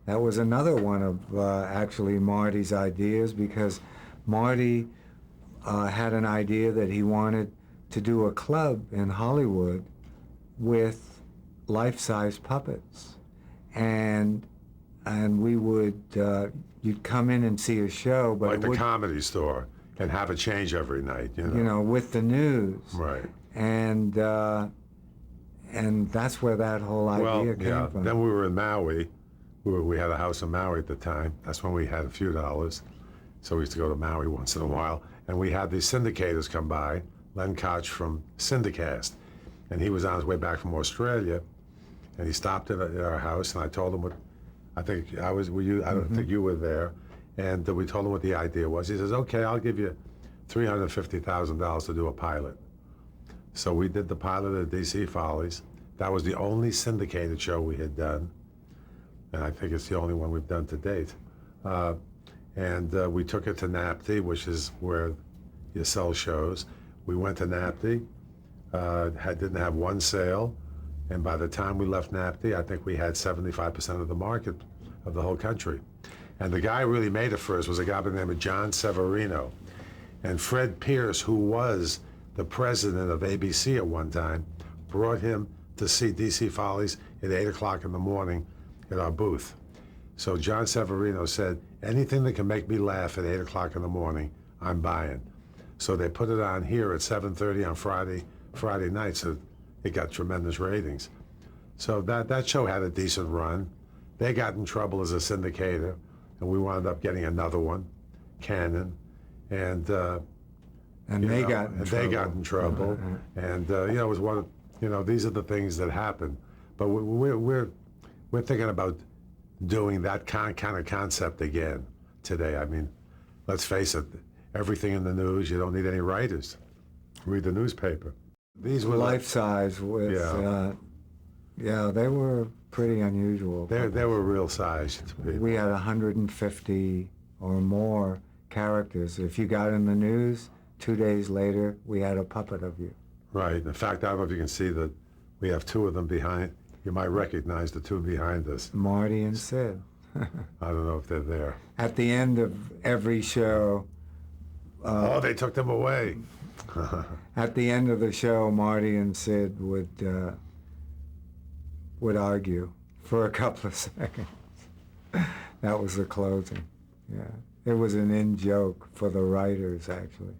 That was another one of actually Marty's ideas, because Marty had an idea that he wanted to do a club in Hollywood with life-size puppets, and we would you'd come in and see a show, but like the Comedy Store, and have a change every night, you know. with the news, Right. and that's where that whole idea came from. Then we were in Maui. We had a house in Maui at the time. That's when we had a few dollars. So we used to go to Maui once in a while. And we had these syndicators come by, Len Koch from Syndicast. And he was on his way back from Australia. And he stopped at our house, and I told him what, I think I was, were you, I don't think you were there. And we told him what the idea was. He says, okay, I'll give you $350,000 to do a pilot. So we did the pilot of DC Follies. That was the only syndicated show we had done. And I think it's the only one we've done to date. We took it to NAPTY, which is where you sell shows. We went to NAPTY, didn't have one sale, and by the time we left NAPTY, I think we had 75% of the market of the whole country. And the guy who really made it first was a guy by the name of John Severino. And Fred Pierce, who was the president of ABC at one time, brought him to see DC Follies at 8 o'clock in the morning at our booth. So John Severino said, anything that can make me laugh at 8 o'clock in the morning, I'm buying. So they put it on here at 7:30 on Friday night, so it got tremendous ratings. So that show had a decent run. They got in trouble as a syndicator, and we wound up getting another one, Canon, and they got in trouble. And it was one of, these are the things that happen. But we're thinking about doing that kind of concept again today. I mean, let's face it, everything in the news, you don't need any writers. Read the newspaper. These were life-size with, they were pretty unusual. They were real size. We had 150 or more characters. If you got in the news, 2 days later, we had a puppet of you. Right. In fact, I don't know if you can see that we have two of them behind. You might recognize the two behind us. Marty and Sid. I don't know if they're there. At the end of every show... they took them away. At the end of the show, Marty and Sid would argue for a couple of seconds. That was the closing. Yeah. It was an in-joke for the writers, actually.